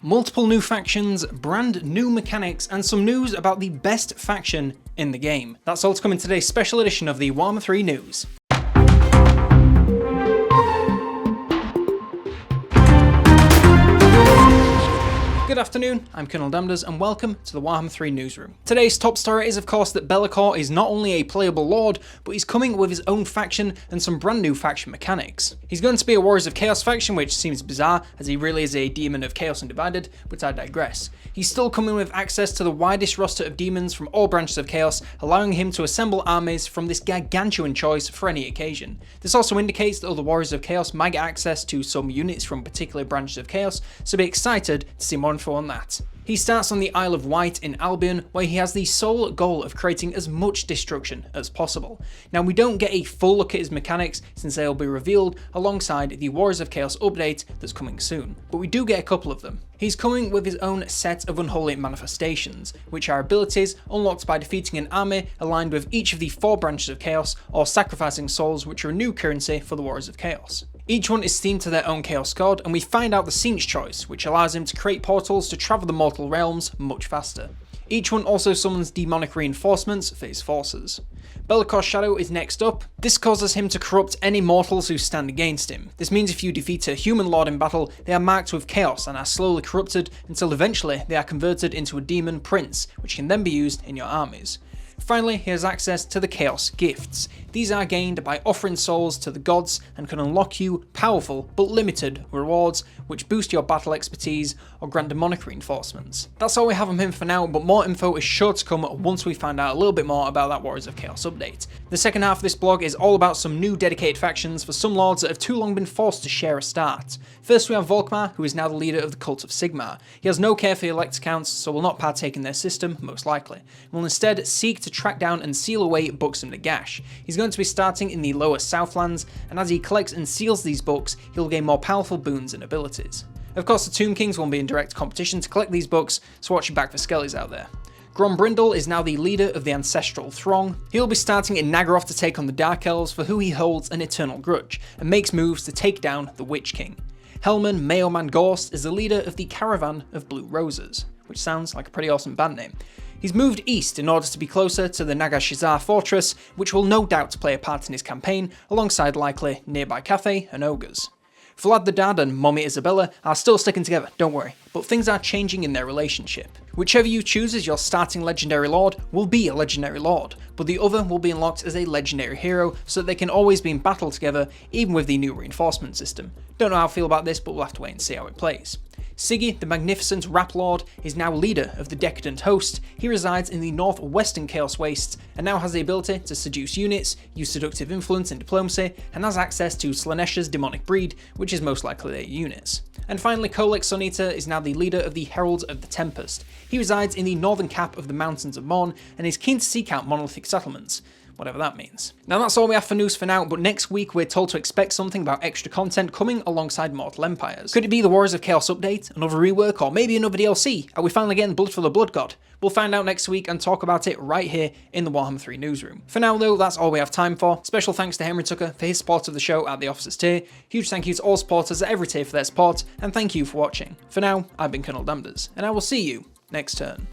multiple new factions, brand new mechanics, and some news about the best faction in the game. That's all to come in today's special edition of the Warhammer 3 News. Good afternoon, I'm COLONELDAMNEDERS and welcome to the Warhammer 3 Newsroom. Today's top story is of course that Bellacor is not only a playable lord, but he's coming with his own faction and some brand new faction mechanics. He's going to be a Warriors of Chaos faction, which seems bizarre as he really is a demon of Chaos Undivided, but I digress. He's still coming with access to the widest roster of demons from all branches of Chaos, allowing him to assemble armies from this gargantuan choice for any occasion. This also indicates that other Warriors of Chaos might get access to some units from particular branches of Chaos, so be excited to see more info on that. He starts on the Isle of Wight in Albion, where he has the sole goal of creating as much destruction as possible. Now, we don't get a full look at his mechanics since they'll be revealed alongside the Warriors of Chaos update that's coming soon, but we do get a couple of them. He's coming with his own set of unholy manifestations, which are abilities unlocked by defeating an army aligned with each of the 4 branches of Chaos, or sacrificing souls, which are a new currency for the Warriors of Chaos. Each one is themed to their own Chaos God, and we find out the scene's choice, which allows him to create portals to travel the mortal realms much faster. Each one also summons demonic reinforcements for his forces. Bellicose Shadow is next up. This causes him to corrupt any mortals who stand against him. This means if you defeat a human lord in battle, they are marked with chaos and are slowly corrupted until eventually they are converted into a demon prince, which can then be used in your armies. Finally, he has access to the Chaos Gifts. These are gained by offering souls to the gods and can unlock you powerful but limited rewards which boost your battle expertise or grant demonic reinforcements. That's all we have on him for now, but more info is sure to come once we find out a little bit more about that Warriors of Chaos update. The second half of this blog is all about some new dedicated factions for some lords that have too long been forced to share a start. First we have Volkman, who is now the leader of the Cult of Sigmar. He has no care for elect accounts, so will not partake in their system, most likely. He will instead seek to track down and seal away books of Nagash. He's going to be starting in the lower Southlands, and as he collects and seals these books, he'll gain more powerful boons and abilities. Of course, the Tomb Kings won't be in direct competition to collect these books, so watch your back for skellies out there. Brindle is now the leader of the Ancestral Throng. He'll be starting in Nagaroth to take on the Dark Elves, for who he holds an eternal grudge, and makes moves to take down the Witch King. Hellman Mayoman Gorst is the leader of the Caravan of Blue Roses, which sounds like a pretty awesome band name. He's moved east in order to be closer to the Nagashizar fortress, which will no doubt play a part in his campaign, alongside likely nearby Cathay and Ogres. Vlad the Dad and Mommy Isabella are still sticking together, don't worry, but things are changing in their relationship. Whichever you choose as your starting legendary lord will be a legendary lord, but the other will be unlocked as a legendary hero so that they can always be in battle together, even with the new reinforcement system. Don't know how I feel about this, but we'll have to wait and see how it plays. Siggy, the magnificent Rap Lord, is now leader of the Decadent Host. He resides in the northwestern Chaos Wastes and now has the ability to seduce units, use seductive influence and diplomacy, and has access to Slaanesha's demonic breed, which is most likely their units. And finally, Kolek Suneater is now the leader of the Heralds of the Tempest. He resides in the northern cap of the Mountains of Morn and is keen to seek out monolithic settlements, whatever that means. Now that's all we have for news for now, but next week we're told to expect something about extra content coming alongside Mortal Empires. Could it be the Warriors of Chaos update, another rework, or maybe another DLC? Are we finally getting Blood for the Blood God? We'll find out next week and talk about it right here in the Warhammer 3 Newsroom. For now though, that's all we have time for. Special thanks to Henry Tucker for his support of the show at the Officers tier. Huge thank you to all supporters at every tier for their support, and thank you for watching. For now, I've been COLONELDAMNEDERS, and I will see you next turn.